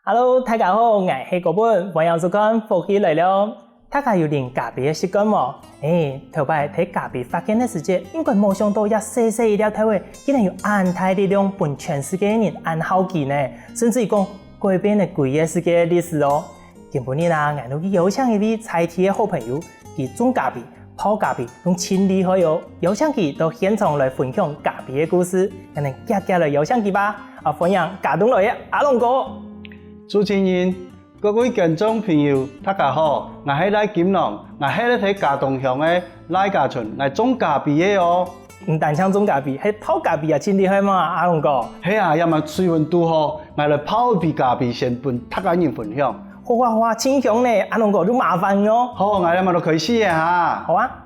Hello， 大家好，我是高本，欢迎收看福气来了。大家有练咖啡的习惯吗？头摆睇咖啡发现的时节，应该没想到一细细一条体位，竟然有安大力量，帮全世界的人安好记呢，甚至于讲改变了几个世界的历史哦。今日啦，我哋邀请一位在地的好朋友，佢种咖啡、泡咖啡，用真厉害哦。邀请佢到现场来分享咖啡的故事，我哋夹来邀请佢吧。欢迎嘉东来的阿龙哥。主持人，各位观众朋友，大家好，我是赖金龍，我係咧喺嘉東鄉嘅賴家村嚟種咖啡嘅哦。唔單唱種咖啡，係泡咖啡也真厲害嘛，阿龍哥。係啊，因為水溫度好，我嚟泡一杯咖啡先伴大家人分享。好啊，真香呢，阿龍哥都麻煩咯。好，我哋咪就開始嘅嚇。好啊。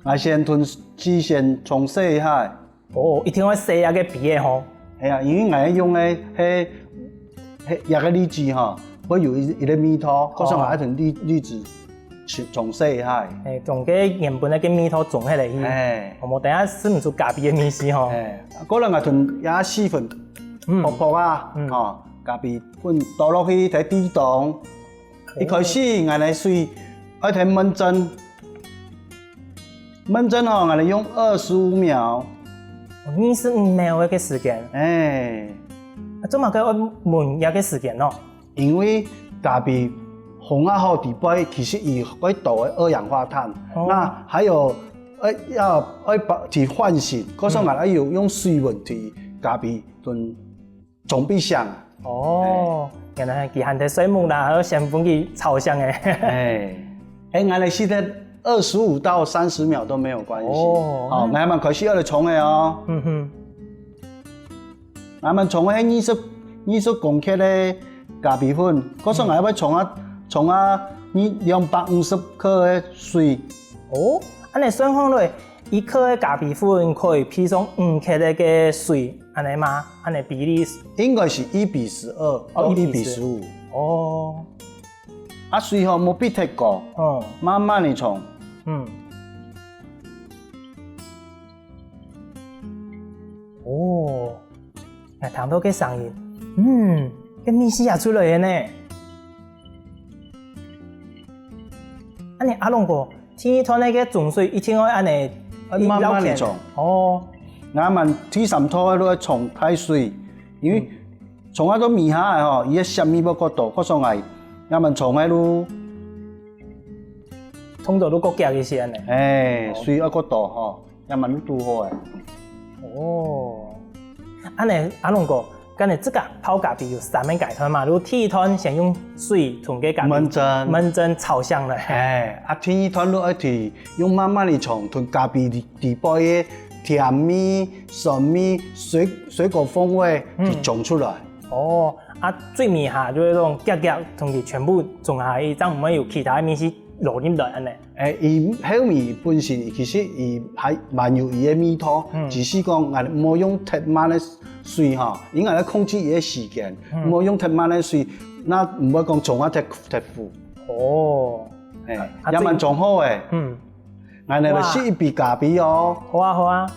我先吞之前沖洗一下。哦，一定要洗下個皮嘅吼。係啊，因為我用嘅係一個荔枝吼，我有一個蜜桃，嗰時我一屯荔枝沖洗一下。從個原本嘅個蜜桃種起來去。我等下試唔出咖啡嘅味絲吼。嗰兩個屯也四份薄薄啊，吼咖啡粉倒落去睇底檔。一開始我哋水一睇燜蒸吼，我哋用25秒。25秒嘅時間，做乜佢燜一個時間咯？因為咖啡烘啊好底杯，其實伊會導嘅二氧化碳，那還有要去喚醒，嗰時候我哋要用水溫去咖啡燉總比香。哦，原來佢含啲水木啦，還有成分去炒香嘅。我哋試得25到30秒都沒有關係。我們開始要嚟沖嘅哦。我們沖嘅20公克嘅咖啡粉，嗰時我要沖250克嘅水。哦，安尼算下來，1克嘅咖啡粉可以配上5克嘅水，安尼嗎？安尼比例應該是1:12到1:15。哦。啊，水吼冇必太高，慢慢地沖。哦，聽到個聲音，個味絲也出來嘅呢。安尼阿龍哥，天團那個種水一定要安尼慢慢地沖。哦，我們第三套都要沖開水，因為沖喺個味下吼，伊個鹹味要過度，嗰種係我們沖喺度。沖到都國腳嘅先呢。水要過度吼，要慢慢煮好誒。哦，安尼阿龍哥，咁你這個泡咖啡有3個階段嘛？如第一段先用水沖個咖啡，燜蒸炒香了。第二段都要去用慢慢地沖，從咖啡底杯嘅甜味、酸味、水果風味去沖出來。哦，最尾下就係種夾夾，同佢全部種下去，咁唔會有其他味絲落入來安尼。伊後面本身其實伊係蠻有伊個味道，只是講我唔好用太慢嘅水吼，因為咧控制伊個時間，唔好用太慢嘅水，那唔會講沖啊太苦。哦，也蠻沖好誒。我哋嚟試一杯咖啡哦。好啊，好啊。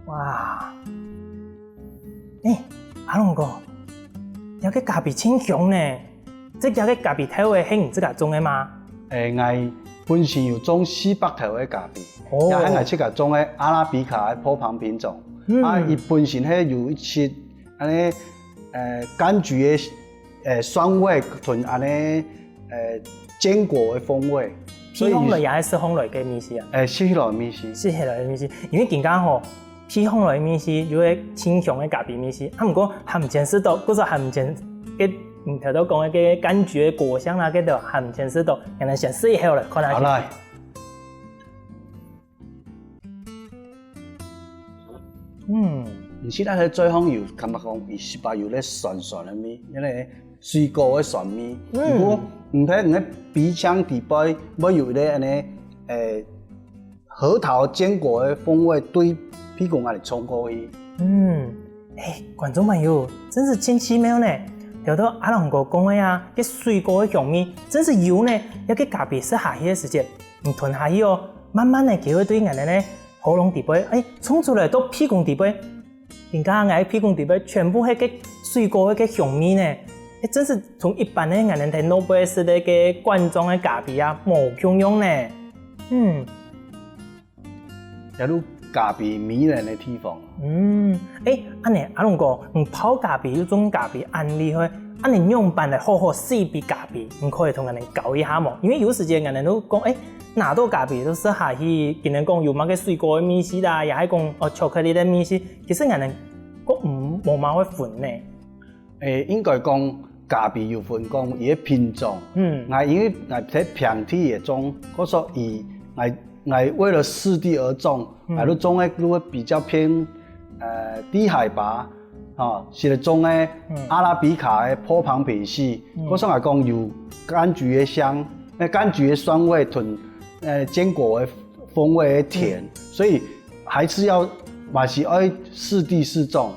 哇！阿龍哥，有個咖啡真香呢，這有個咖啡體位係唔自家種嘅嗎？我本身有種400頭嘅咖啡，也係我自家種嘅阿拉比卡嘅波旁品種。伊本身係有一些安尼柑橘嘅酸味同安尼堅果嘅風味。批烘來也係烘來嘅味絲啊？試來味絲。試來味絲，因為點解吼？批烘來味絲有個清香嘅咖啡味絲，唔過含前絲度，嗰時含前嘅頭都講嘅柑橘嘅果香啦，嗰度含前絲度，人哋先試下來看下。好來。唔知得佢最香油，琴日講伊是把有咧酸酸嘅味，因為水果嘅酸味。如果唔睇唔喺鼻腔底杯，冇有咧安尼核桃堅果嘅風味對。屁股我哋沖過去。觀眾朋友，真是真奇妙呢！條到阿龍哥講嘅啊，啲水果嘅香味，真是有呢，一個咖啡適合嘅時節，吞下去哦，慢慢的就会对俺呢喉咙底杯，冲出来到屁股底杯，人家俺屁股底杯全部迄个水果迄个香味呢，真是从一般的俺们睇诺贝尔式的个罐装的咖啡啊，冇共用呢。假如咖啡迷人的地方。安尼阿龙哥，泡咖啡有种咖啡安利去，安尼用办来好好试杯咖啡，可以同人哋教一下冇？因为有时间人哋都讲，哪道咖啡都适合去，跟人讲有乜嘅水果的米丝啦，也系讲巧克力的米丝，其实人哋都冇乜会分呢。应该讲咖啡有分讲伊嘅品种。因为睇平地嘅种，我说为了适地而种，都种嘅如果比较偏低海拔，是种嘅阿拉比卡嘅坡旁品系，我说来讲有柑橘嘅香，柑橘嘅酸味同坚果嘅风味嘅甜，所以还是要是要适地适种。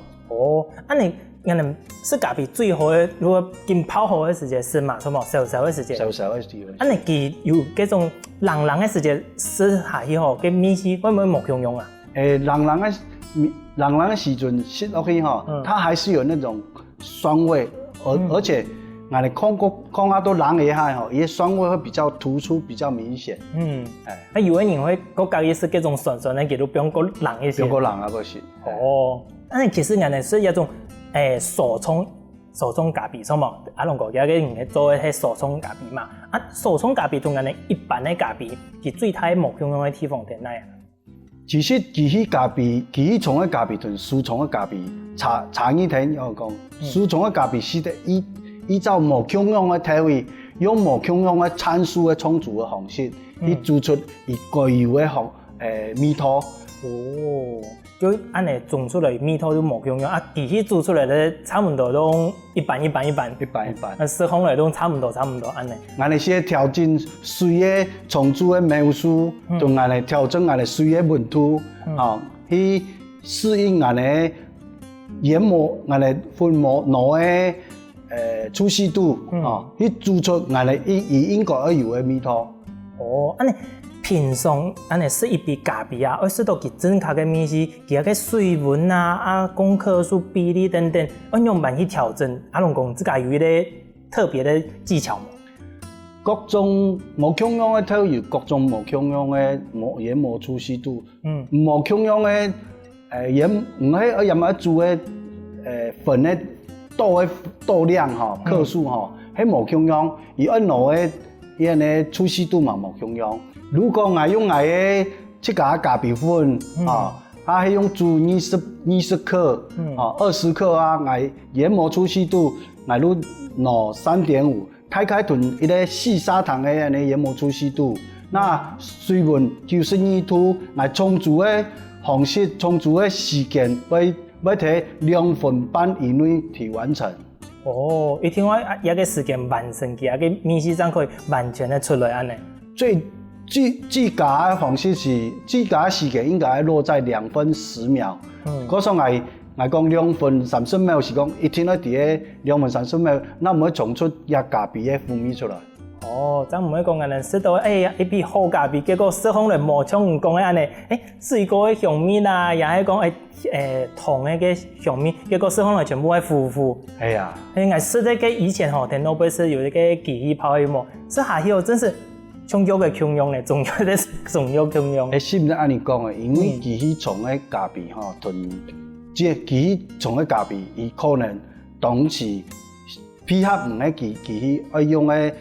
你人哋是咖啡最好嘅，如果浸泡好嘅时间是嘛？什么小嘅时间？小嘅时间。你佢有嗰種冷嘅時間試下去吼，嘅米絲會唔會冇共用啊？冷嘅時陣食落去它還是有那種酸味，而且我哋看下都冷一下吼，伊酸味會比較突出，比較明顯。有嘅人會覺得伊是嗰種酸酸嘅，佢都不用過冷一些。不用過冷啊，嗰時。但係其實人哋是一種手沖咖啡，所以嘛，阿龍哥而家嘅人做嘅係手沖咖啡嘛。手沖咖啡同人哋一般嘅咖啡，佢最大冇共用嘅地方喺哪啊？其實其實沖嘅咖啡同手沖嘅咖啡差異喺我講，手沖嘅咖啡是得依照冇共用嘅體位，用冇共用嘅參數嘅沖煮嘅方式，去煮出伊具有嘅味道。就安尼種出嚟味道都冇共用其實煮出嚟咧差唔多都一般。時空嚟都差唔多安尼。我哋先調整水嘅沖煮嘅秒數，同我哋調整我哋水嘅溫度，去適應我哋研磨我哋粉末腦嘅粗細度，去煮出我哋應該要有嘅味道。安尼。平常安尼試一杯咖啡啊，要試到佢正確嘅米絲，佢嘅水溫公克數比例等等，按用慢去調整。阿龍講，自家有啲特別嘅技巧冇？各種冇共用嘅都有各種冇共用嘅研磨粗細度。冇共用嘅唔係任何煮嘅粉嘅度量克數係冇共用，而按攞嘅呢粗細度嘛冇共用。如果我用我的這個咖啡粉係用煮20克20克我研磨粗細度我攞3.5，大概同一個細砂糖的研磨粗細度，那水溫92度，我沖煮的方式、沖煮的時間要睇2分半以內去完成。一聽話一個時間完成嘅，一個米絲才可以完全的出來安尼。最佳的方式是最佳的時間應該落在2分10秒。嗰時候我講2分30秒是講一天喺啲2分30秒，那唔會沖出一咖啡嘅風味出來。咁唔會講人哋食到一杯好咖啡，結果食好嚟冇像唔講嘅安尼，水果嘅香味啦，又係講糖嘅香味，結果食好嚟全部係糊糊。係啊，我食得嘅以前電腦不是有一個機器泡嘅冇，食下去真是。重要嘅共用咧，重要共用。是唔是按你講嘅？因為機器沖嘅咖啡同即係機器沖嘅咖啡，伊可能當時配合唔係機器要用嘅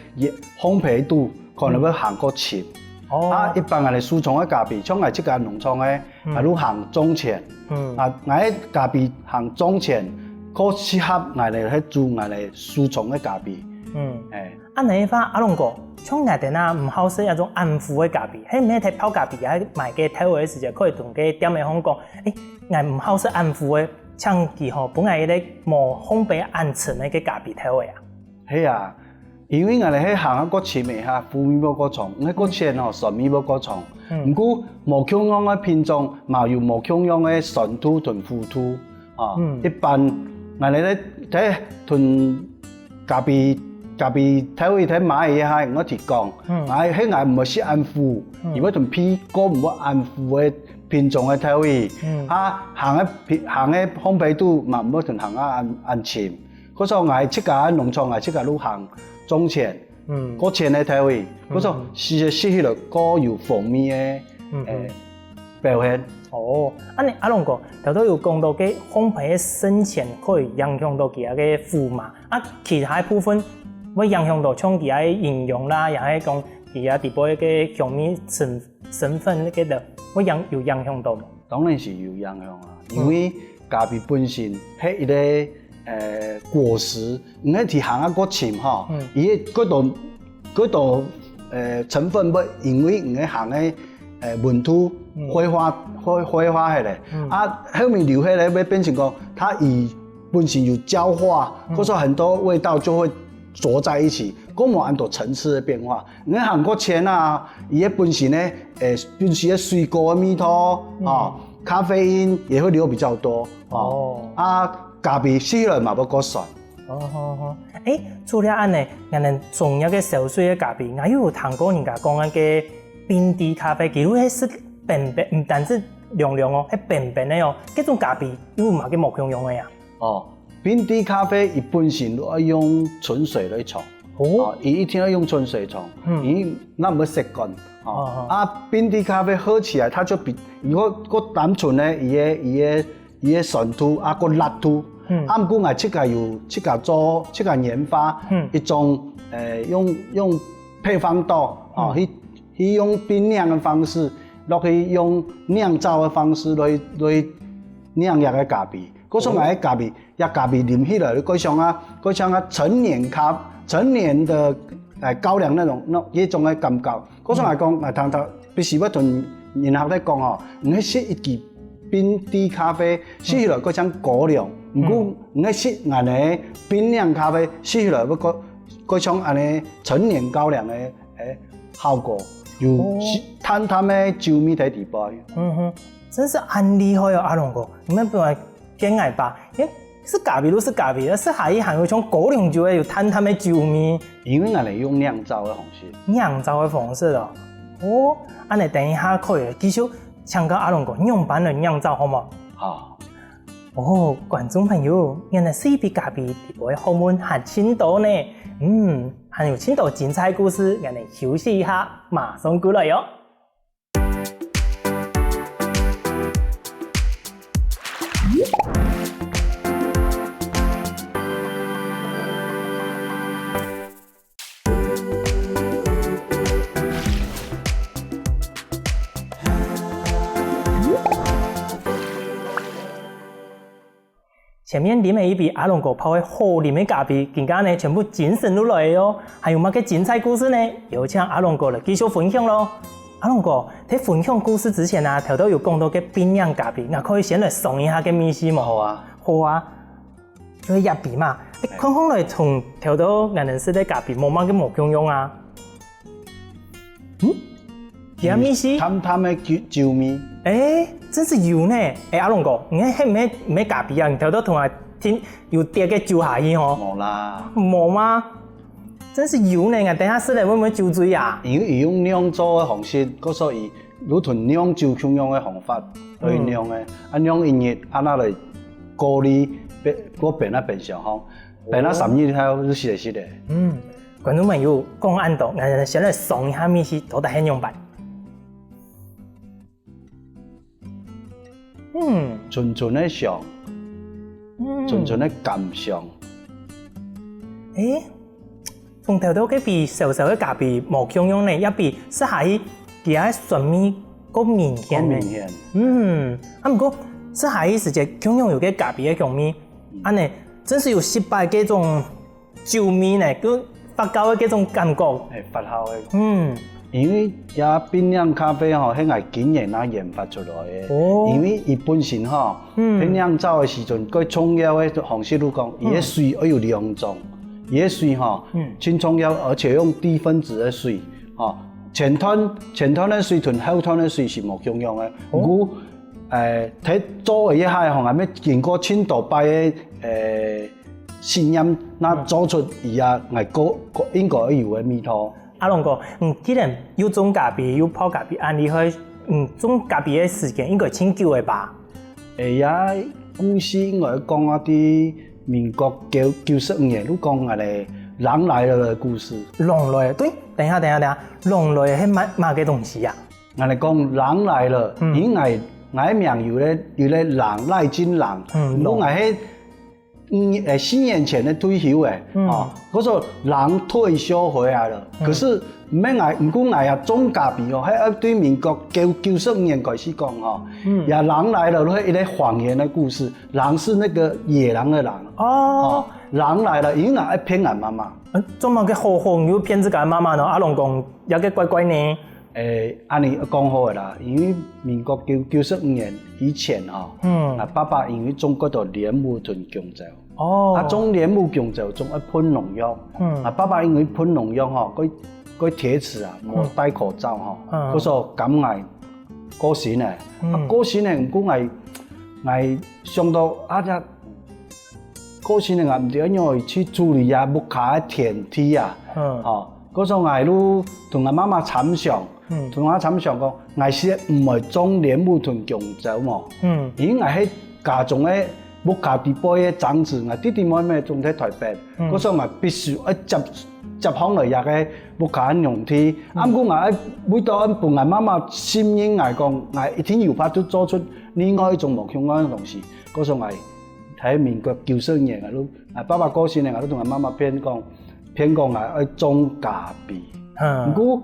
烘焙度，可能要行過淺。一般我哋手沖嘅咖啡，像我這個農場嘅，係都行中淺。我嘅咖啡行中淺，可適合我哋去煮我哋手沖嘅咖啡。你話阿龍哥，像我哋唔好食一種暗糊嘅咖啡，喺唔係睇泡咖啡喺賣嘅體位嘅時間，可以同佢店嘅講，我唔好食暗糊嘅，像佢本來咧冇烘焙暗沉嘅咖啡體位啊。係啊，因為我哋喺行一個前面嚇，負面冇個重，喺個前順面冇個重。唔過冇共用嘅品種，嘛有冇共用嘅純度同糊度一般我哋咧睇同咖啡咖啡台位台买嘅海，我提供，迄个唔是安抚，如果同批果唔好安撫嘅品種嘅台位，行嘅烘焙度嘛唔好同行啊安潛，嗰時候我七家農場我七家都行中前，嗰前嘅台位，嗰時候是起落果有蜂蜜嘅表現。哦，安尼阿龍哥，頭都有講到嘅烘焙嘅深淺可以影響到其他嘅麩嘛，其他部分會影響到像其他營養啦，又係講其他地部嘅香味成分嗰度，會有影響到。當然是有影響啊，因為咖啡本身係一個果實，唔係提行啊個淺吼，伊嗰度成分不因為唔係行嘅溫度揮發起來，後面留下來會變成講，它本身有焦化，或者很多味道就會着在一起，嗰冇按照層次嘅變化。你行過前啊，伊本身咧本身嘅水果嘅味道咖啡因也會留比較多。咖啡吸落嘛不夠酸。除了安尼，人重要嘅小水嘅咖啡，我有聽過人家講嘅冰滴咖啡，其實係是便便，唔單止涼涼哦，係便便嘅哦。嗰種咖啡有嘛嘅冇用嘅呀？冰滴咖啡伊本身都要用純水來沖，伊一定要用純水沖，伊那唔會習慣。冰滴咖啡喝起來，它就比如果單純咧，伊嘅酸度個辣度，唔過我即個研發一種用配方豆去用冰釀嘅方式，落去用釀造嘅方式來釀入嘅咖啡。嗰種係咖啡，咖啡啉起來，嗰種陳年的高粱那種嘅感覺。嗰種嚟講，我聽到必須要同人學咧講吼，唔係食一支冰滴咖啡，食起來嗰種果糧，唔過唔係食安尼冰釀咖啡，食起來嗰種安尼陳年高粱嘅效果，有淡淡嘅酒味喺底部。真是很厲害哦，阿龍哥，你們本來驚訝吧？是咖啡都是咖啡，是還有種果糧酒有淡淡的酒味。因為我哋用釀造的方式。釀造的方式哦，安尼等一下可以繼續請教阿龍哥用版的釀造好嗎？好。觀眾朋友，原來是一杯咖啡地部的學問很清多呢。還有清多精彩故事，我哋休息一下，馬上過來喲。前面啉的一杯阿龍哥泡的好啉的咖啡，今天呢全部精神落來喲。還有乜嘅精彩故事呢？有請阿龍哥來繼續分享咯。阿龍哥喺分享故事之前啊，頭都有講到嘅冰釀咖啡，我可以先來嘗一下嘅秘史嘛。好啊，就係一杯嘛。看看來從頭到我認識嘅咖啡冇乜嘅冇用啊。其他秘史？淡淡的酒味。真是有呢！阿龍哥，你係唔係咖啡啊？你頭都同我聽有跌嘅酒下去吼？冇啦。冇嗎？真是有呢！我等下試嚟會唔會酒醉啊？因為用釀造嘅方式，嗰所以如同釀酒咁樣嘅方法去釀嘅，釀一日，那嚟過濾嗰變啊變上方，變啊3日後就係嘅。觀眾朋友講按到，我先嚟嘗一下秘史，到底係用白。純純的香，純純的感想。從頭到嗰杯小小的咖啡冇香用呢，一杯是喺其他酸味個明顯嘅。不過是喺實際香用有嘅咖啡嘅香味，安尼真是有18嗰種酒味呢，佢發酵嘅嗰種感覺。發酵嘅。因為也冰釀咖啡吼，係我經驗研發出來嘅。因為伊本身吼，冰釀造嘅時陣，佢重要嘅方式都講，伊嘅水要有2種，伊嘅水吼，真重要，而且用低分子嘅水，吼，前端嘅水同後端嘅水是冇共用嘅。不過睇做嘅一下吼，係咩經過千度擺嘅信念，那做出伊啊，应该有嘅味道。阿龍哥，既然有種咖啡，有泡咖啡，按理去，種咖啡嘅時間應該挺久嘅吧？呀，故事應該講一啲民國95年，都講我哋狼來了嘅故事。狼來，對，等下，狼來係乜嘅東西啊？我哋講狼來了，因為我名有咧狼賴金狼，我係4年前的退休嘅，嗰個狼退休回來了，可是唔過我也種咖啡哦，喺對民國95年開始講吼，也狼來了，係一個謊言的故事，狼是那個野狼的狼，哦，狼來了，因為愛騙俺媽媽，做乜嘅好要騙自己媽媽呢？阿龍講有嘅乖乖呢？按你講好嘅啦，因為民國95年以前啊爸爸因為種嗰度蓮霧屯香蕉，種蓮霧香蕉種一噴農藥，爸爸因為噴農藥佢鐵齒啊冇戴口罩嗰時候感染過身嘅，過身嘅唔過我上到只過身嘅唔知因為去處理木卡嘅田地啊，嗰時候我都同我媽媽參詳。同我參詳講，我是唔係種蓮霧屯香蕉嘛？因為我喺家中嘅木卡地坡嘅長子，我弟弟妹妹種喺台北，嗰時候我必須接放嚟入嘅木卡用地。啱過我每到伴我媽媽心應嚟講，我一天要法都做出另外一種無相關嘅東西。嗰時候我喺民國94年，我爸爸過身咧，我都同我媽媽騙講我愛種咖啡。唔過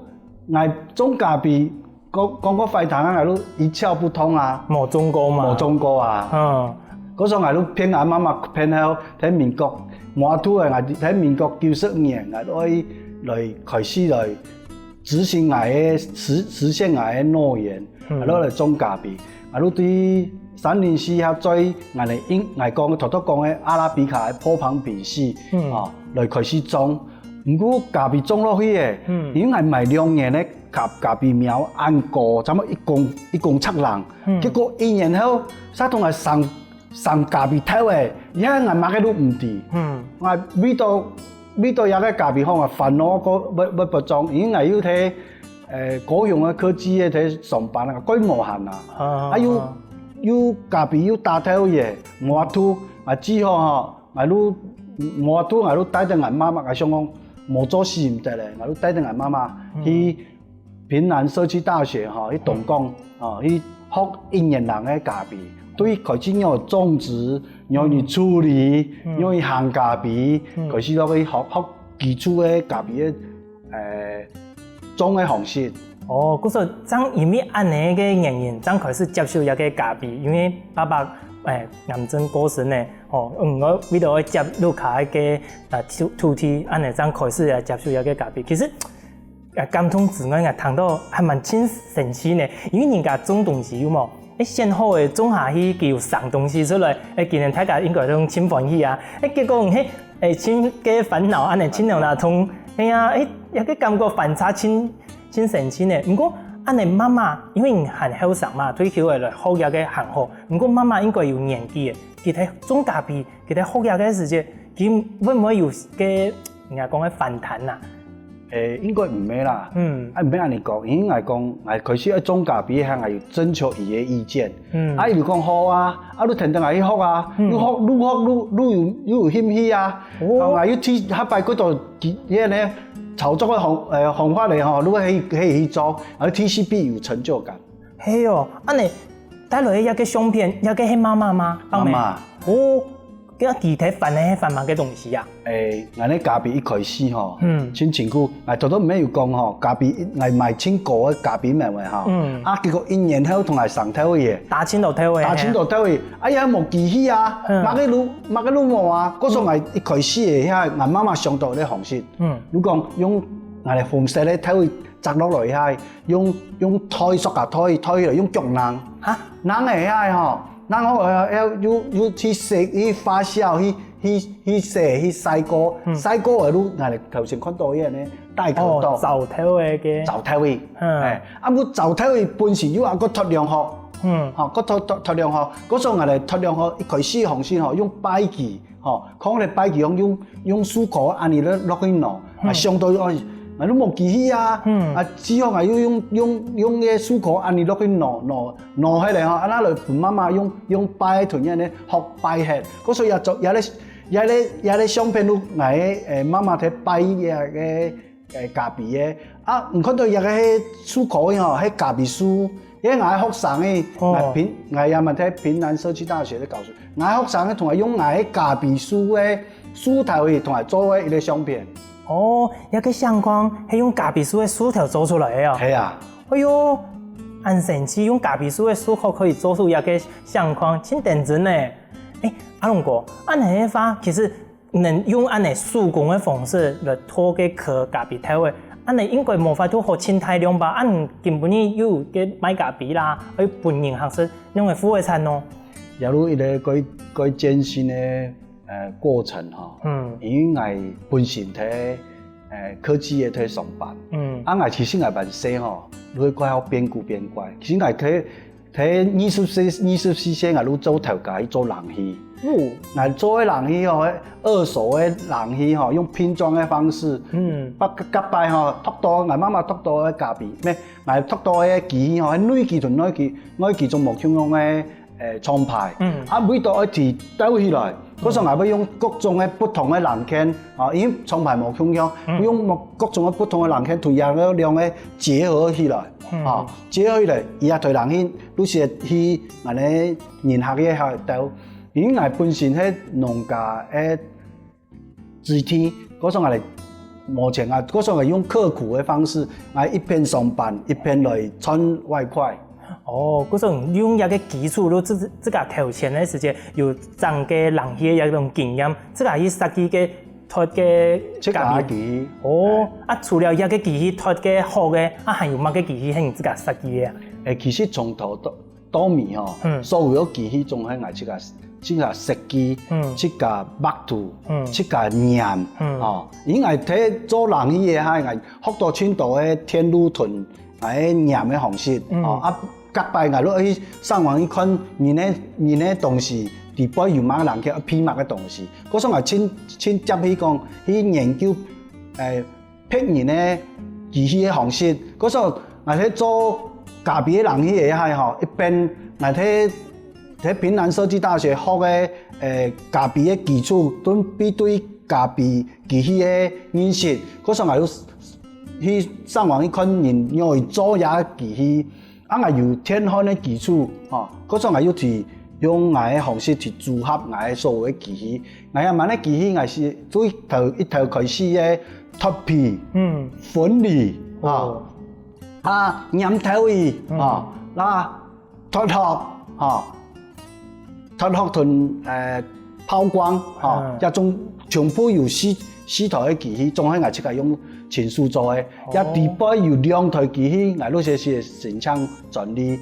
我種咖啡，講個廢糖啊，我都一竅不通啊！冇種過嘛？冇種過啊！嗰時候我都騙我媽媽騙到喺民國滿土嘅，我喺民國95年，我都來開始來執行我嘅實現我嘅諾言，我都來種咖啡，我都對304合最我講頭講嘅阿拉比卡嘅坡旁比系來開始種。唔過咖啡種落去嘅，因為賣2年咧，咖啡苗按個差唔多一公7人，結果1年後，沙同係上咖啡頭嘅，而家我買嘅都唔掂，我味道有個咖啡行啊，煩惱要不種，因為要睇高雄嘅科技嘅睇上班啊，規模限啊，要咖啡要打頭嘢，我都之後我都帶住我媽媽，我想講。冇做事唔得咧，我都帶住我媽媽去屏南社區大學去東港去學1年人嘅咖啡，對開始要種植、要去處理、要去烘咖啡，開始都去學基礎嘅咖啡嘅種嘅方式。嗰時候將因為按呢個原因，將開始接受一個咖啡，因為爸爸癌症過身咧，我為咗接入卡嘅土地，按呢將開始嚟接受一個咖啡。其實感通之外，我聽到還蠻真神奇呢，因為人家種東西有冇？先好嘅種下去，佢又送東西出來，今年大家應該都真歡喜啊！結果真嘅煩惱，按呢真兩大通，有個感覺反差真神奇呢。不過按你媽媽，因為很後生嘛，退休嚟學嘢嘅很好。不過媽媽應該有年紀嘅，佢睇種咖啡，佢睇學嘢嘅時節，佢會唔會有嘅人家講嘅反彈啊？應該唔會啦。唔俾人哋講，因為講開始一種咖啡係要徵求伊嘅意見。伊就講好啊，你停定嚟去學啊，愈學愈有興趣啊。我要去下擺嗰度咧。炒作嘅方法嚟吼，如果可以去做，而 TCB 有成就感。係哦，你帶來一個相片，一個係媽媽嗎？媽媽。叫具體份係乜嘅東西啊？我哋咖啡一開始吼，真辛苦。頭都唔係要講吼，咖啡我賣千個嘅咖啡名嘅吼，結果1年後同埋上頭嘅嘢，打千度頭嘅，哎呀冇記起啊，買個路冇啊，嗰時候我一開始嘅遐，我媽媽上到啲方式，如講用我哋紅色嘅頭摘落來遐，用推塑膠推嚟用腳扔，扔嚟遐吼。然後要去食去發酵去食去曬過嘅都，我哋頭先看到嘅咧，大口多。灶頭嘅。灶頭嘅，個灶頭嘅本身要個脫氧殼，個脫氧殼，嗰時候我哋脫氧殼一開始方式用擺機可能擺佢用漱口安尼落去攞，相對你冇記起啊，之後用嘅漱口安尼落去攞起嚟安那嚟伴媽媽用擺喺屯咧學擺起，嗰時有咧相片都媽媽睇擺嘅咖啡嘅，唔看到有個漱口喺咖啡書。因為學生嘅，我也問睇屏南社區大學咧教授，我學生嘅同埋用我咖啡書嘅書頭去同埋做嘅一個相片。一個相框係用咖啡書嘅書頭做出來嘅啊。係啊。哎呦，很神奇，用咖啡書嘅書頭可以做出一個相框，真認真呢。阿龍哥，按呢個法其實能用按呢手工嘅方式來拖個殼咖啡頭嘅。按你應該無法度學清大量吧？按根本你有嘅買咖啡啦，去本人學識用嘅副餐咯。有如一個佢艱辛嘅過程因為我本身喺科技業喺上班，我其實我本身你怪我邊顧邊怪，其實我喺24歲我都做頭家做冷氣。我做嘅冷氣二手嘅冷氣用拼裝嘅方式，夾擺托到我媽媽托到嘅咖啡咩？我托到嘅機器喺內機同內機仲冇用嘅廠牌，每度一提兜起來，嗰時候我要用各種嘅不同嘅冷鏡，因為廠牌冇用，用各種嘅不同嘅冷鏡同樣嘅兩嘅結合起來，結合起來，而家台冷氣都是去我哋研下嘅下兜。因為本身喺農家嘅肢體，嗰時候我哋目前嗰時候我用刻苦嘅方式，我一邊上班一邊來賺外快。嗰種用一個基礎，都自家頭前嘅時間有增嘅冷氣嘅一種經驗，自家去設計嘅拖嘅咖啡。除了一個機器拖嘅好嘅，還有乜嘅機器係你自家設計嘅？其實從頭到尾所有機器總係我自家設計，自家畫圖，自家驗，因為睇做冷氣嘅係我學到青島嘅天路屯係驗嘅方式，隔擺我都去上網去看人嘅東西，地背有乜冷氣批乜嘅東西，嗰時我親接去講去研究騙人嘅機器嘅方式，嗰時我睇做咖啡冷氣嘅係一邊我睇屏南社區大學學嘅咖啡嘅基礎，都比對咖啡機器嘅認識。嗰時候我要去上網去看人用嚟做嘢機器，我有天看嘅基礎，嗰時候我要去用我嘅方式去組合我嘅所有嘅機器。我嘅萬嘅機器我是做一頭開始嘅脫皮、分離染頭位脫殼脫殼同拋光一種全部由四台嘅機器，總係我自己用前數做嘅，一地背有兩台機器，我都是生產專利。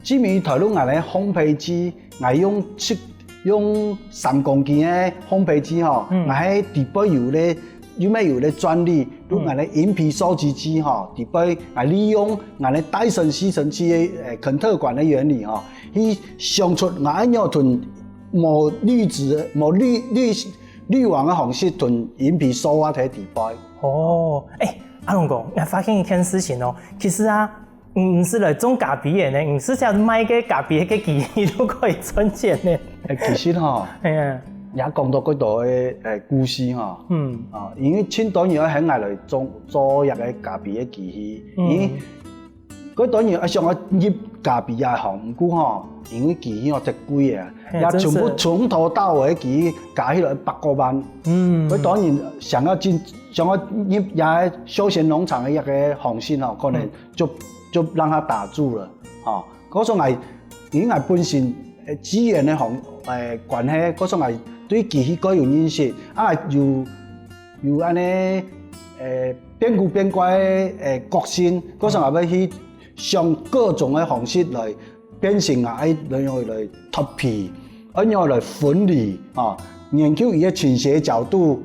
知名台都我哋烘焙機，我用3公斤嘅烘焙機我喺地背有咩專利，都我哋飲皮收集機地背我利用我哋戴森吸塵器嘅肯特管嘅原理去想出我要同冇濾網嘅方式同飲皮收喺地背。阿龍哥，我發現一件事情其實唔是來種咖啡嘅呢，唔是像賣嘅咖啡嘅機器都可以賺錢呢。其實也講到嗰度嘅故事因為青島人喺外來做一個咖啡嘅機器，嗰當然上我入咖啡也行，唔過因為機器值貴嘅，也全部從頭到尾機器加起來100多萬。佢當然想我入也休閒農場嘅一個行先可能就讓他打住了。嗰種係因為本身資源嘅關係，嗰種係對機器各有認識，有安尼變古變怪嘅個性，嗰種係要去上各種嘅方式來變成來脫皮，按樣來分離研究伊嘅傾斜角度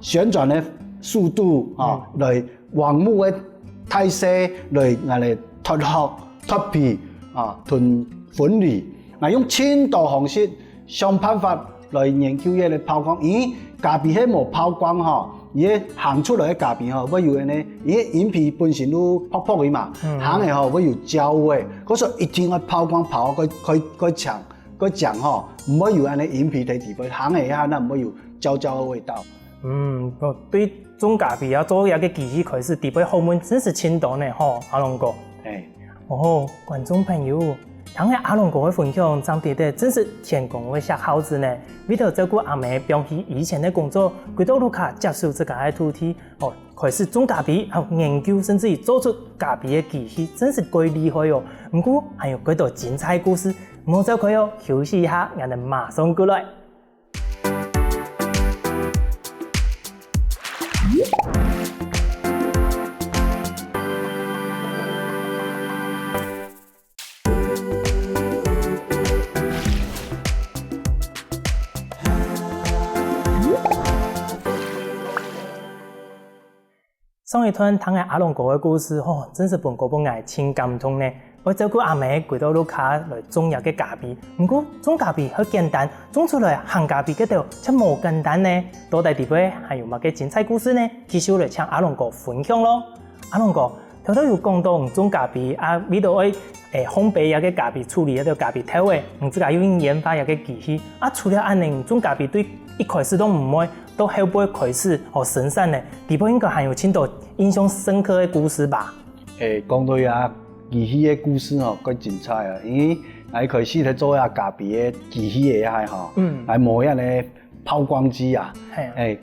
旋轉嘅速度來網目嘅態勢來脫殼脫皮同分離，用青島方式想辦法来研究迄个抛光，伊咖啡迄无抛光吼，伊个烘出来嘅咖啡吼，要有安尼，伊个饮皮本身都泡泡嘅嘛，烘嘅吼要有焦味，嗰时候一定要抛光抛到佢强，佢酱吼，唔可以有安尼饮皮喺地杯，烘嘅遐那唔可以有焦焦嘅味道。对种咖啡要做一个技术开始，地杯后门真是轻度呢吼，阿龙哥。观众朋友，听下阿龙哥的分享，张爹爹真是天公的小孩子呢。为了照顾阿妹放弃以前的工作，回到卢卡接受这个的土地，开始种咖啡，研究甚至于做出咖啡的技术，真是够厉害哦。不过还有几多精彩故事，莫走开哦，休息一下，我哋马上过来。上一段听下阿龙哥的故事，真是本哥本爱真感动呢。我照顾阿妹回到卢卡来种一个咖啡，不过种咖啡好简单，种出来烘咖啡嗰条却冇简单呢。到底地杯还有乜嘅精彩故事呢？继续来请阿龙哥分享咯。阿龙哥，头头有讲到种咖啡为到烘焙一个咖啡，处理一条咖啡豆嘅，自家要研发一个技术。除了安尼种咖啡对一开始都唔会。到后尾开始生产呢，地方应该还有很多印象深刻的故事吧？讲到技术的故事够精彩啊！因为我开始咧做咖啡的技术的来模样的抛光机啊，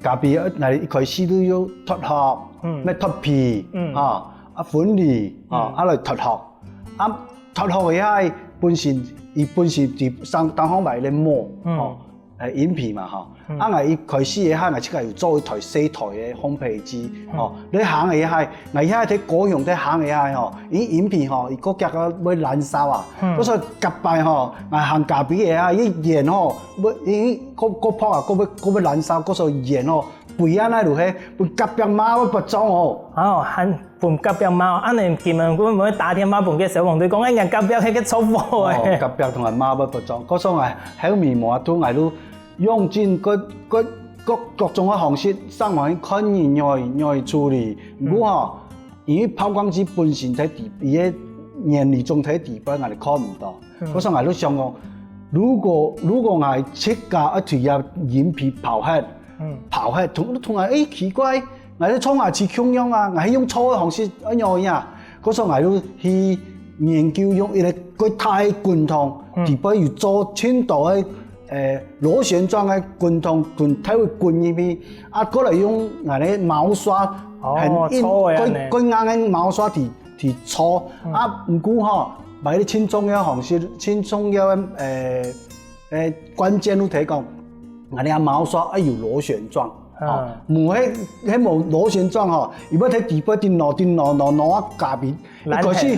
咖啡一开始都要脱壳，咩脱皮，粉离，来脱壳，脱壳的本身伫东方卖咧磨，饮皮嘛我一开始我即个有做一台小台的烘焙机，你烘的我喺高雄在烘的伊饮皮伊个夹到要燃烧啊，嗰时夹摆我烘咖啡的伊燃伊个泡啊，要燃烧，嗰时燃肥啊那落去，分夹边马要不装喊分夹边马，安尼见问我唔打电话分给消防队讲，人夹边迄个粗火诶。夹边同埋马要不装，嗰时喺面膜都都用尽各种嘅方式，上网去看去处理。不过因为抛光机本身喺伊嘅原理中喺地板，我哋看唔到。嗰时我都想讲，如果我切架一條飲皮刨黑，同埋奇怪，我哋創下次咁樣我係用錯嘅方式一樣呀。嗰時我都去研究用一個太滾筒，地板要做輕度嘅螺旋狀嘅滾筒，睇會滾入去，過來用我哋毛刷，很硬嘅毛刷去搓，唔過買啲輕重要方式，輕重要關鍵都睇講，我哋毛刷要有螺旋狀，冇螺旋狀如果睇地板電腦咖啡，開始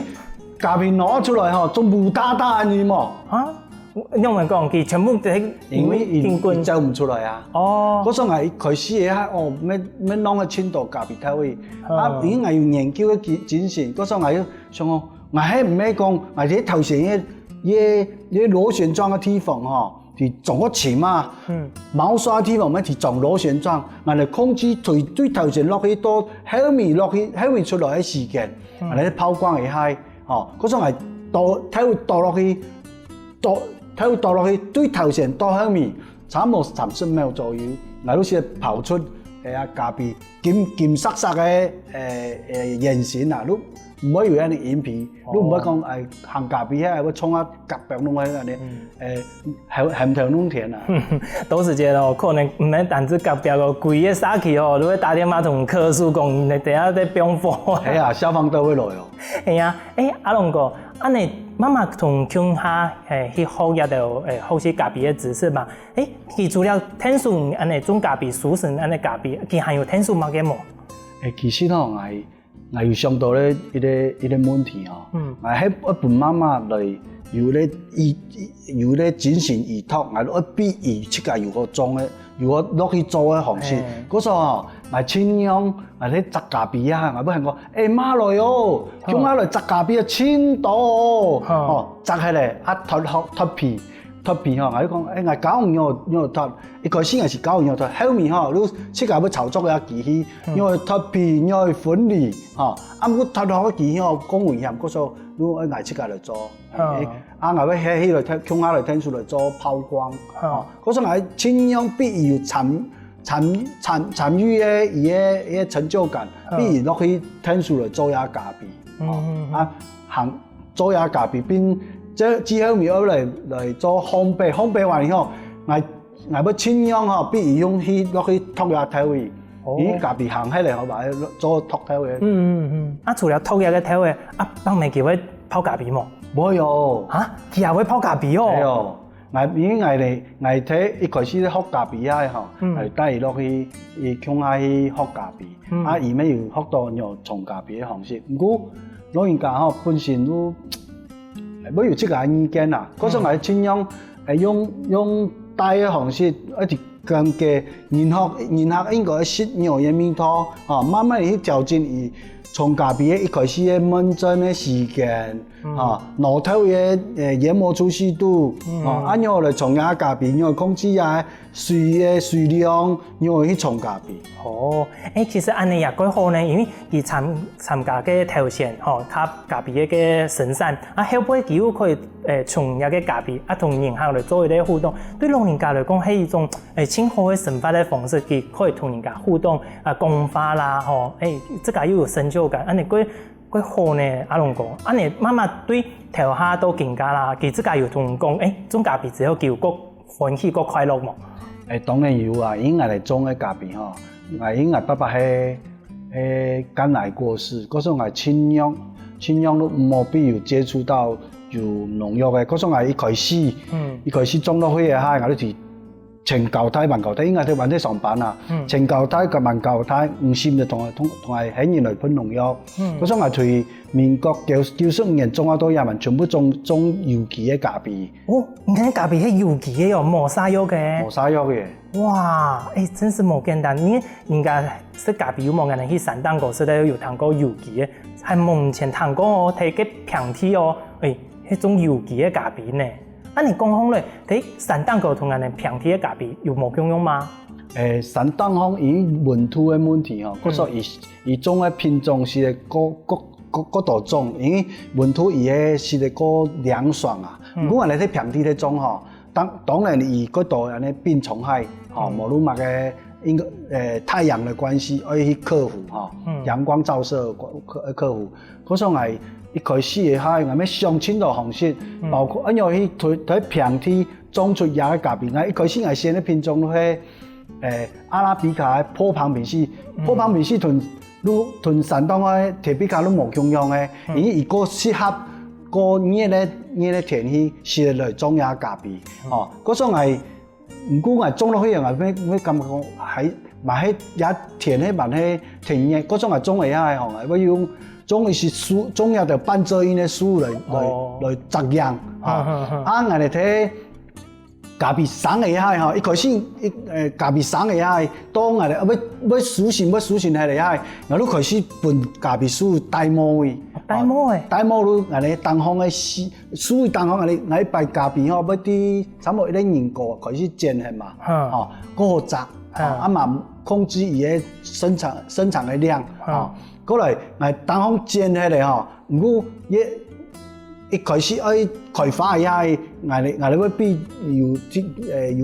咖啡攞出來仲烏打打嘅嘛。因為講佢全部喺因為佢走唔出來啊！嗰時我開始咩弄個深度咖啡豆嘅，已經我要研究嘅精神。嗰時我要想我係唔係講我喺頭前嘅螺旋狀嘅地方係撞個前嘛，毛刷地方咩係撞螺旋狀，我哋控制對頭前落去多，後面出來嘅時間，我哋拋光嘅係嗰時我倒落去倒落去，對頭前到後面，差唔多30秒左右，我都先刨出咖啡金色嘅原型啊！你唔可以有啲飲皮，你唔可以講烘咖啡要沖夾白弄喺嗰啲鹹頭弄甜啊！到時節可能唔係單止夾白個貴嘅沙器你會打電話同客訴講，你等下在병火。係啊，消防隊會來係啊，阿龍哥，你媽媽同鄉下去學一條學習咖啡嘅知識嘛？佢除了聽書安尼種咖啡、熟成安尼咖啡，佢還有聽書乜嘅冇？其實我有想到咧一個問題我喺一本媽媽嚟有咧精神依託，我比伊即個如何裝嘅，如何落去做嘅方式。嗰時我親央我咧摘咖啡我不係講媽來鄉下來摘咖啡千度摘起嚟脫皮脱皮吼，我你讲，我9样脱，一开始也是9样脱，后面吼，你切下要操作也机器，要脱皮，要分离，吼，啊，不过脱好机器吼，讲危险，嗰时候你爱切下来做，啊，我要下起来，向下来天数来做抛光，吼，嗰时候我尽量必有参与伊个成就感，比如落去天数来做下咖啡，啊，做下咖啡边。这之后咪来做烘焙，烘焙完以后，我要尽量吼，比如用落去脱下体位，伊咖啡行起来，我把它做脱体位。啊，除了脱下个体位，啊，帮咪叫佢泡咖啡冇？冇哟。啊，佢也会泡咖啡哦。系哦，我睇一开始咧喝咖啡啊吼，系带伊落去，伊向下去喝咖啡，啊，伊咪有喝到用冲咖啡嘅方式。不过老人家吼本身都。要有这个意见啦，嗰时我尽量用带嘅方式，一直跟嘅研学应该适应嘅味道，慢慢去调整伊冲咖啡一开始嘅闷蒸嘅时间，炉头嘅研磨出细度，按样来冲下咖啡，要控制下水量，要去冲咖啡。哦，其实安尼也quite好呢，因为佢参加嘅头前，他咖啡嘅生产，啊后尾佢又可以从一个咖啡啊同人客来做一啲互动，对老人家来讲係一種很好嘅生活嘅方式，佢可以同人家互動啊講法啦，這個又有成就感，安尼quite好呢，阿龍講，安尼慢慢對頭下都更加啦，佢這個又同人講，種咖啡之後叫個歡喜個快樂嘛。當然有啊，因為嚟種嘅咖啡吼，因為爸爸係肝癌過世，嗰時我盡量都冇必要接觸到有農藥嘅，嗰時我一開始種落去嘅蝦，我都是前舊梯、慢舊梯，應該喺灣仔上班啊，前舊梯及慢舊梯，唔閃就同係喺原來噴農藥，嗰時我隨民國95年種咗多也文，全部種有機嘅咖啡。哦，你睇咖啡係有機嘅哦，冇殺藥嘅。冇殺藥嘅。哇，真是冇簡單。你人家食咖啡有冇人去山蛋糕食咧有糖果有機嘅，係目前糖果哦，睇個平體哦，迄種有機嘅咖啡呢。啊，你講好咧，睇山蛋糕同人哋平體嘅咖啡有冇共用嗎？山蛋糕因溫度嘅問題吼，嗰時候伊種嘅品種是嗰度種，因為溫度伊嘅是個涼爽啊。如果我哋睇平地咧種吼，當然伊嗰度安尼變蟲害，無論乜嘅應該太陽嘅關係，要去克服吼，陽光照射克服。嗰時候我一開始嘅蝦，我咪上千道方式，包括因為去睇平地種出嘢嘅咖啡，我一開始我先嘅品種係阿拉比卡嘅坡旁邊是，坡旁邊是同山東嘅鐵比卡都冇共用嘅，因為伊個適合個熱咧天氣是嚟種嘢咖啡，嗰時候我唔過我種落去，我咩感覺喺埋喺也田喺埋喺田野，嗰時候我種嘅係行係要用。種嘅是樹，種有條伴奏音嘅樹來雜樣，我哋睇咖啡生嘅遐吼，一開始咖啡生嘅遐，當我哋要熟成係嚟遐，我都開始分咖啡樹帶毛位，帶毛咯，我哋東方嘅樹位東方我哋擺咖啡吼，要啲差唔多1年過開始煎係嘛，嗰個雜，啊嘛控制伊嘅生產嘅量，過來，我東方煎起嚟吼，如果一開始愛開花嘅，我哋要比有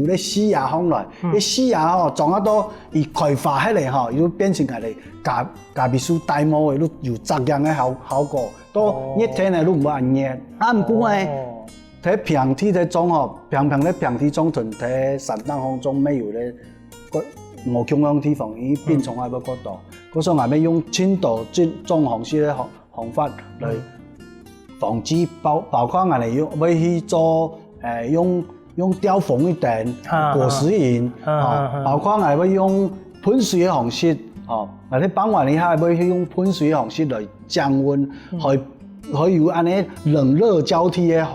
咧絲芽風來，啲絲芽吼撞得多，伊開花起嚟吼，要變成我哋咖啡樹帶毛嘅，都有雜樣嘅效果。到熱天咧都唔會咁熱。啊，唔過咧，睇平地嘅種吼，平地種同睇山東風種沒有咧冇共用地方，伊變蟲喺嗰度。嗰時候我咪用青島種方式嘅方法來防止，包括我哋要去做用吊風一點果實鹽，包括我哋要用噴水嘅方式，我哋傍晚你下要去用噴水嘅方式來降溫，可以有安尼冷熱交替嘅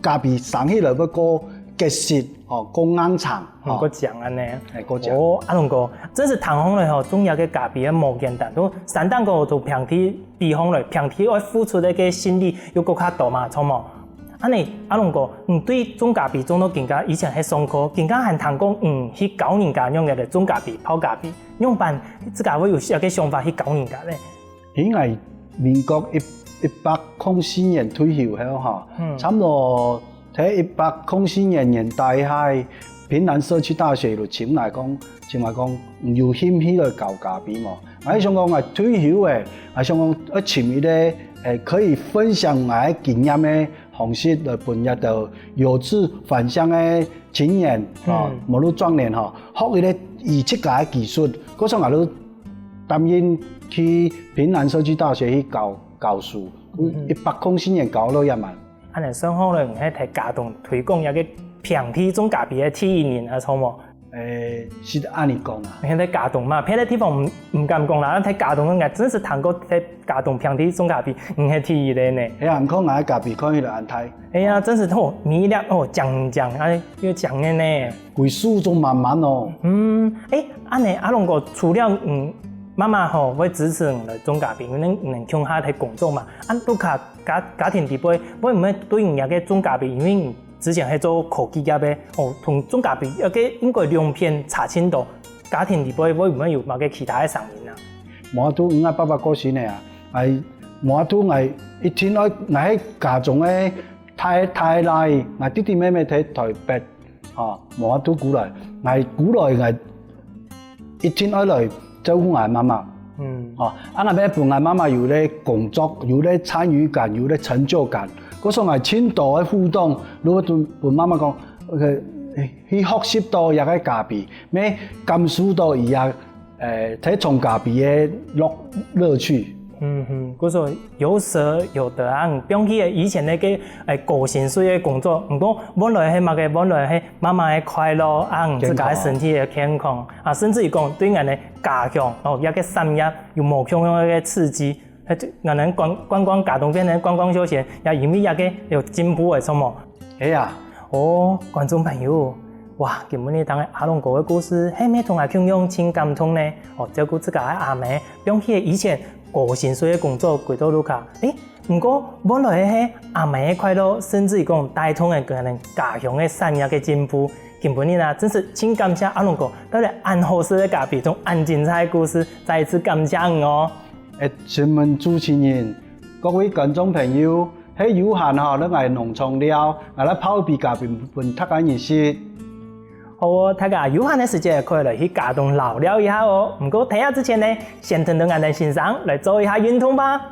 咖啡生起來要過結實。過硬長，過醬安尼，過醬。哦，阿龍哥，真是糖烘嚟種嘢嘅咖啡冇簡單。都山蛋糕同平地比烘嚟，平地要付出嘅心力又更加大嘛，錯冇？安尼阿龙哥，对种咖啡种到更加以前喺上课，更加还谈讲去教人家用嘅种咖啡、泡咖啡，用办自家会有个想法去教人家咧。因为民国104年退休后哈，差不多喺104年代喺屏南社区大学就请来讲有兴趣来教咖啡嘛。我想讲我退休诶，我想讲请伊咧可以分享我经验诶方式来分一到有志返乡诶经验啊，无论壮年吼，学伊咧以这个技术，嗰时我都担任去屏南社区大学去教书，104年教了也蛮。安尼算好咧，喺提家动推广一个平地种咖啡嘅体验啊，错冇？是按你讲啊。你睇家动嘛，别的地方唔敢讲啦，睇家动嘅真是谈过睇家动平地种咖啡，唔系体验咧呢。哎呀，唔讲我咖啡可以来安泰。哎呀，真是米粒酱，哎，要酱嘅呢。贵数种慢慢哦。安尼阿龙哥除了妈妈会支持我来种咖啡，因为能乡下睇工作嘛。都家庭地位，我唔会对人家嘅种咖啡，因为之前係做科技業嘅，同種咖啡一個應該兩片差千多，家庭地位會唔會有某個其他嘅聲音啊？冇都我爸爸過身嘅啊，冇都我一天我喺家中咧太耐，我弟弟妹妹喺台北，冇都過來，我一天我來照顧我媽媽。我咩伴我媽媽有咧工作，有咧參與感，有咧成就感。嗰時我青島嘅互動，如果同媽媽講，去學習到一個咖啡，咩感受到伊啊睇種咖啡嘅樂趣。嗰時有捨有得啊！比起以前那個高薪水嘅工作，不過本來係乜嘅，本來係媽媽嘅快樂啊，自家身體嘅健康啊，甚至於講對人嘅家鄉一個產業有無窮嘅刺激。我哋觀光家動變成觀光休閒，也因為一個有進步嘅什麼？係啊！觀眾朋友，哇！今日當阿龍哥嘅故事，係咪同阿強用情感通呢？照顧自家嘅阿妹，比起以前高薪水嘅工作過到路卡，不過本來係阿妹嘅快樂，甚至於講帶動嘅個人家鄉嘅產業嘅進步。今日呢，真是請感謝阿龍哥，帶來安好食嘅咖啡，種安精彩嘅故事，再一次感謝你哦！新聞主持人，各位觀眾朋友，喺有限嚇，你係農場了，我哋泡杯咖啡分大家認識。好大家有限嘅時間可以來去家動聊聊一下哦。不過睇下之前呢，先等我哋先生來做一下運動吧。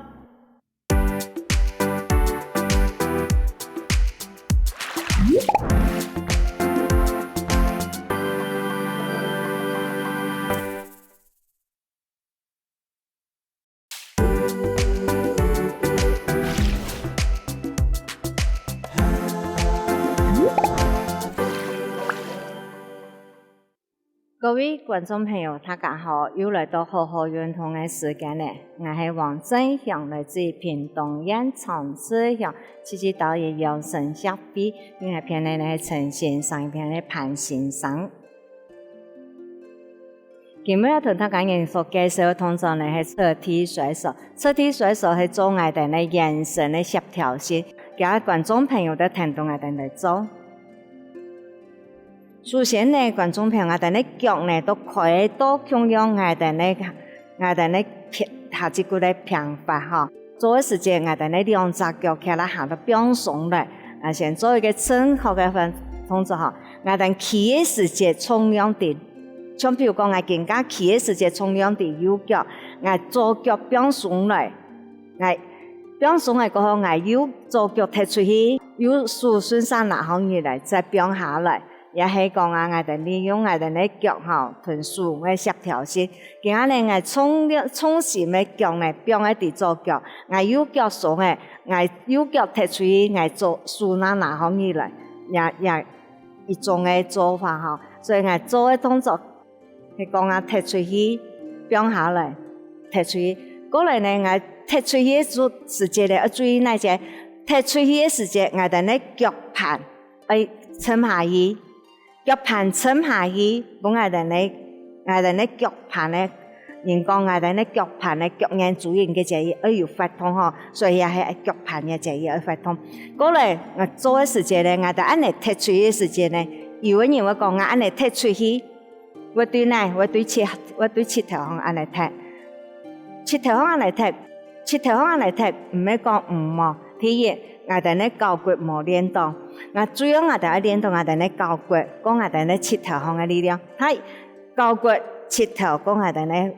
各位觀眾朋友，大家好！又來到好好運動嘅時間咧，我係黃振祥，來自屏東縣長治鄉，自己導演養生設備，另外片咧係陳先生，片咧潘先生。今日要同大家人所介紹嘅動作咧係側體甩手，側體甩手係做我哋嘅眼神嘅協調性，叫觀眾朋友都聽到我哋嚟做。首先呢，觀眾朋友，我哋呢腳呢都可以多強用我哋呢下肢骨嘅平法哈。做嘅時間，我哋呢兩隻腳企喺下度變鬆嚟，先做一個正確嘅動作哈。我哋企嘅時間重量啲，像譬如講我更加企嘅時間重量啲右腳，我左腳變鬆嚟，我變鬆嚟過後，我左腳踢出去，右手順勢拿好嘢嚟，再變下來。也係講我哋利用我哋嘅腳同手嘅協調性，今日咧我從時嘅腳咧變喺第左腳，我右腳鬆嘅，我右腳踢出去，我左手拿好嘢嚟，也一種嘅做法哈。所以我做嘅動作係講我踢出去，變下來，踢出去。過來咧我踢出去嘅時間咧，要注意那些踢出去嘅時間，我哋嘅腳盤要沉下去。腳盤沉下去，我哋呢腳盤呢人講我哋咧腳盤咧腳眼主人嘅嘢要有發通吼，所以也係腳盤嘅嘢要發通。過來我做嘅時間咧，我哋按嚟踢出去嘅時間咧，有個人會講我按嚟踢出去，我對呢，我對七條項按嚟踢，七條項按嚟踢，七條項按嚟踢，唔係講唔喎。第一，我哋咧腳骨冇練到，我主要我哋要練到我哋咧腳骨，講我哋咧七條項嘅力量，係腳骨七條講我哋咧。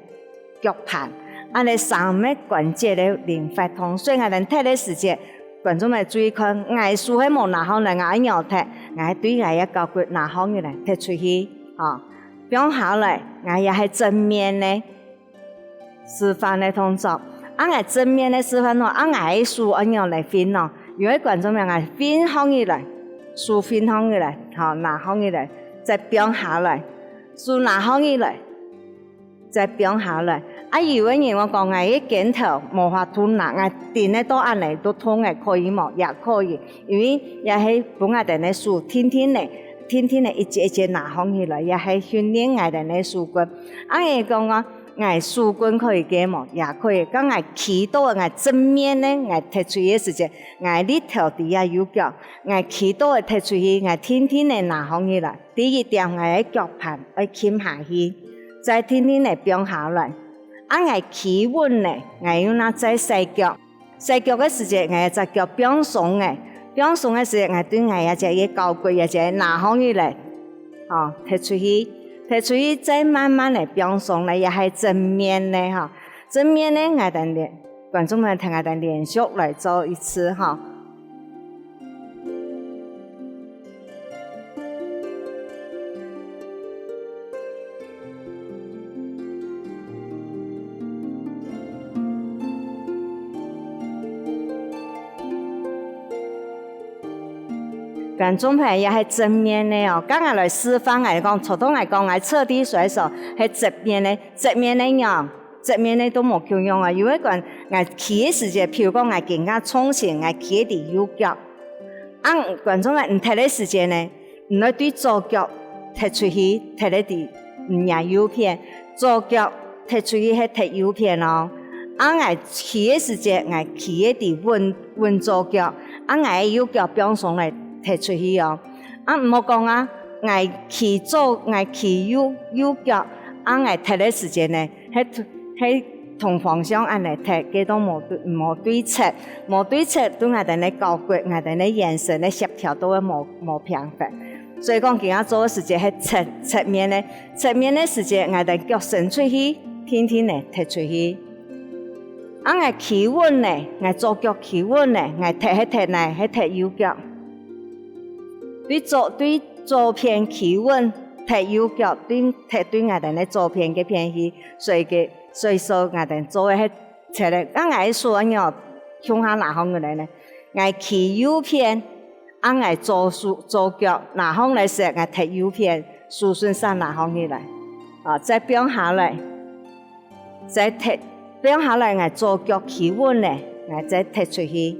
腳盤，按你上面關節咧靈發通，所以我哋踢嘅時節，觀眾咪注意看，藝術係冇哪行嚟，我要踢，我對我嘅腳骨哪行嘅嚟踢出去，啊，變下來，我也係正面咧示範嘅動作，啊，我正面咧示範咯，啊，藝術我要嚟分咯，如果觀眾咪我分行起來，數分行起來，好，哪行起來，再變下來，數哪行起來。再變下來，啊！有個人我講我啲鏡頭無法度拿，我電咧都按嚟都通嘅可以冇，也可以，因為也係幫我哋咧數天天咧一節一節拿放起來，也係訓練我哋咧數棍。啊！你講我數棍可以嘅冇，也可以。咁我企到我正面咧，我踢出去嘅時陣，我呢條底下有腳，我企到踢出去，我天天咧拿放起來。第一點我喺腳盤要傾下去。再天天嚟變下來，啊！我企穩咧，我要拿再洗腳，洗腳嘅時節，我隻腳變鬆嘅，變鬆嘅時節，我對我一隻嘅腳骨一隻拿起嚟，哦，踢出去，再慢慢嚟變鬆咧，也係正面咧，哈，正面咧，我哋練，觀眾們聽我哋連續嚟做一次，哈。觀眾朋友也係正面的哦，今日來示範嚟講，初頭嚟講，我徹底水手係側面的，側面的樣，側面的都冇夠用啊！有一個人我企嘅時節，譬如講我更加衝前，我企喺右腳，按觀眾嘅唔踢嘅時節呢，唔可以對左腳踢出去，踢喺地唔係右邊，左腳踢出去係踢右邊咯。按我企嘅時節，我企喺地穩左腳，按我右腳變上嚟。踢出去哦！啊唔好講啊，我企左，我企右腳，啊我踢嘅時間呢，係同方向按嚟踢，佢都冇對切，冇對切，對我哋嘅腳骨、我哋嘅眼神嘅協調都係冇平衡。所以講，今日做嘅時間係側面咧，側面嘅時間我哋腳伸出去，天天嚟踢出去。啊我企穩咧，我左腳企穩咧，我踢係踢右腳。對左邊企穩，踢右腳對我哋咧左邊嘅偏去，所以說我哋做嘅係切咧，啊我說要向下哪方嘅嚟咧，我企右邊，啊我左腳哪方嚟時，我踢右邊，數順上哪方去嚟，啊再變下來，再踢變下來，我左腳企穩咧，我再踢出去。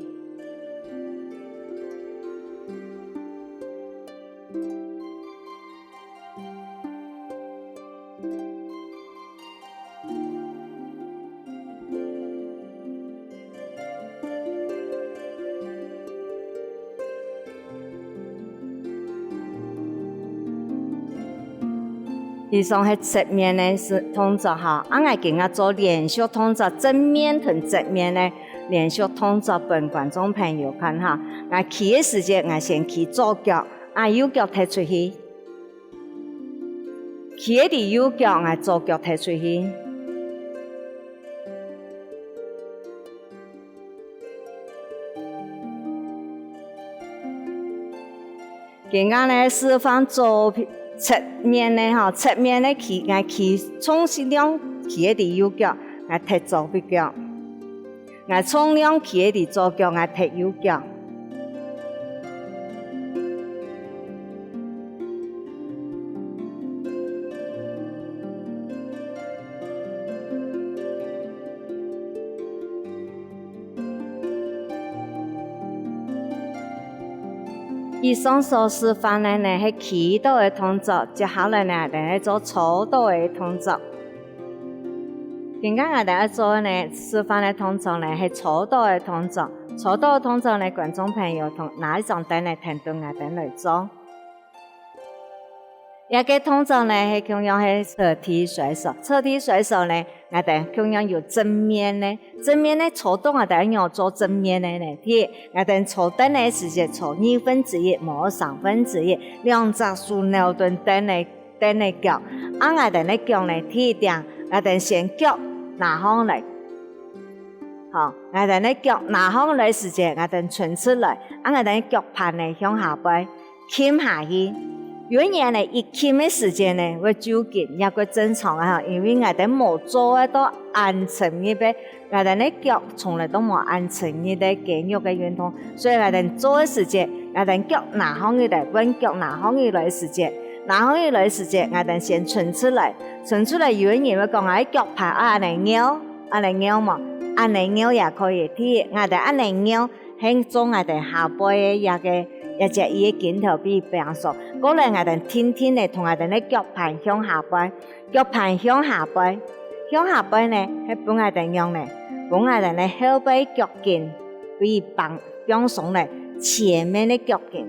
以上係側面咧是動作哈，啊我今日做連續動作，正面同側面咧連續動作俾觀眾朋友看哈。我企嘅時間，我先企左腳，啊右腳踢出去；企喺啲右腳，我左腳踢出去。今日咧示範做側面咧吼，側面咧企，我企衝盡量企喺啲右腳，我踢左邊腳；我衝量企喺啲左腳，我踢右腳。以上所示範嘅呢係企倒嘅動作，接下來呢，我哋做坐倒嘅動作。今仔我哋要做呢示範嘅動作呢，係初道嘅動作。初道嘅動作呢，觀眾朋友同哪一種等嚟聽到我哋嚟做？一個動作呢係咁樣係側體甩手，側體甩手呢，我哋咁樣有正面呢，正面呢初道我哋要做正面的呢，啲我哋初等嘅時間做1/2，冇1/3，兩隻手扭頓等嚟腳，我哋呢腳呢踢定，我哋先腳拿上嚟，好，我哋呢腳拿上嚟時間，我哋伸出來，我哋腳盤呢向下背，傾下去。有人呢一傾嘅時間呢會揪緊，也個正常啊，因為我哋冇做得到安全一啲，我哋呢腳從來都冇安全一啲肌肉嘅運動，所以我哋做嘅時間，我哋腳拿上去嚟，揾腳拿上去嚟時間。拿上去來時間，我哋先伸出來，有人會講我腳盤按嚟扭嘛，按嚟扭也可以，啲我哋按嚟扭，喺做我哋下背嘅一隻嘢鏡頭比方說，嗰嚟我哋天天嚟同我哋啲腳盤向下背，腳盤向下背呢係幫我哋用嚟，幫我哋咧後背腳筋可以放鬆嚟，前面啲腳筋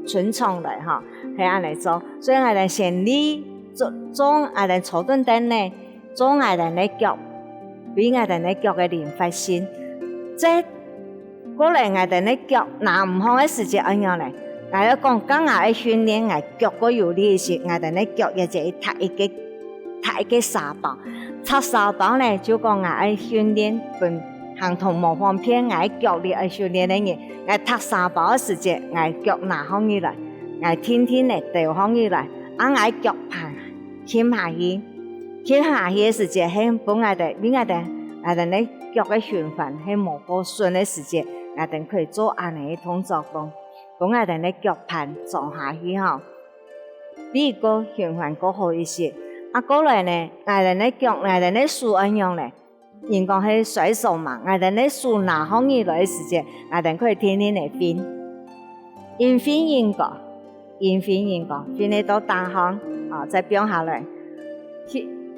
順暢嚟嚇。係按嚟做，所以我哋先做我哋坐頓等呢，做我哋嘅腳，俾我哋嘅腳嘅練發先。即係過嚟我哋嘅腳拿唔好嘅時節咁樣嚟，我哋講今日嘅訓練，我腳嗰有力時，我哋嘅腳亦就踏一個沙包，踏沙包咧就講我哋訓練本行同模仿片，我哋腳力嘅訓練嘅嘢，我踏沙包嘅時節，我腳拿好起來。我天天嚟掉上去來，我腳盤傾下去嘅時間，係幫我哋咧腳嘅循環係冇過順嘅時間，我哋可以做安尼嘅動作幫我哋咧腳盤撞下去吼，比個循環個好一些。過來呢，我哋咧腳，我哋咧手咁樣咧，人講係甩手嘛，我哋咧手拿上去來嘅時間，我哋可以天天嚟練，應個。練你到單行，再變下來。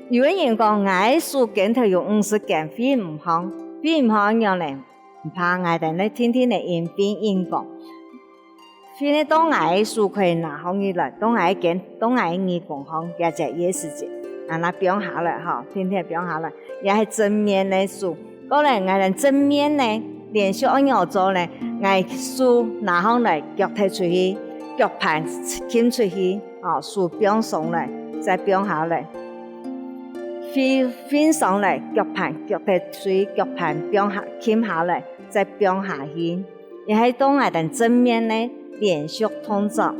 有人講我數鏡頭有50件，飛唔好樣咧，唔怕我哋咧天天嚟練個。飛你到我數可以拿好起來，到我2公行，也就嘢時間，讓它變下來哈，天天變下來，也係正面嚟數。過來我哋正面咧連續按樣做咧，我數拿上來腳踢出去。腳盤傾出去，手變上來，再變下來，飛上來，腳踢出去，腳盤變下傾下來，再變下去。也係當我哋正面咧連續動作。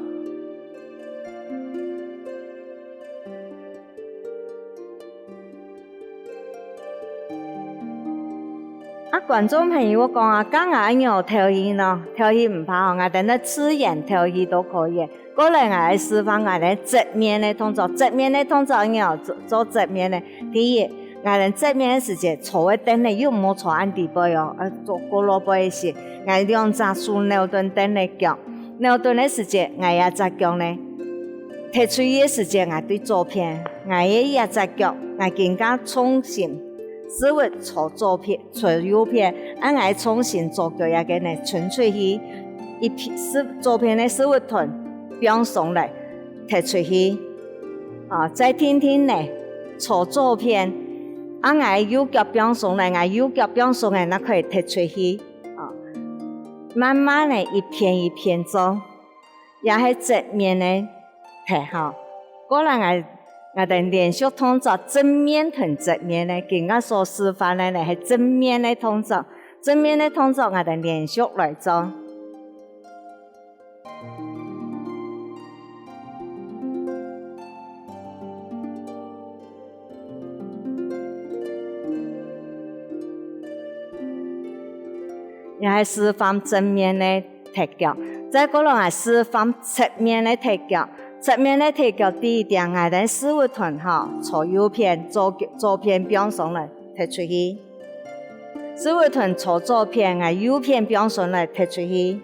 觀眾朋友，我講今日要跳戲咯，跳戲唔怕，我哋咧自然跳戲都可以。過來我哋示範我哋側面嘅動作，側面嘅動作要做側面嘅。第一，我哋側面嘅時間坐喺凳咧，又唔好坐喺地背哦，做過落背時，我兩隻手扭頓凳嚟腳，扭頓嘅時間，我一隻腳咧踢出去嘅時間，我對左邊，我一隻腳，我更加重心。思維朝左邊，朝右邊，我重新做腳一個呢，伸出去，左邊的思維臀變上來，踢出去，再天天呢，朝左邊，我右腳變上來，我右腳變上來，那可以踢出去，慢慢的一片做，也係正面的踢哈，過來我哋連續動作正面同側面咧，今日所示範咧係正面嘅動作，我哋連續來做。又係示範正面嘅踢腳，再過來係示範側面嘅踢腳。側面咧踢腳第一點，我哋思維臀朝右邊，左邊變上來踢出去；思維臀朝左邊，我右邊變上來踢出去。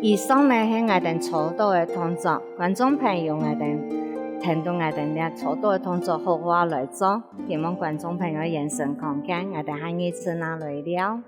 以上呢係我哋初到嘅動作，觀眾朋友我哋聽到我哋呢初到嘅動作好話來做，希望觀眾朋友眼神看見，我哋下一次哪來了。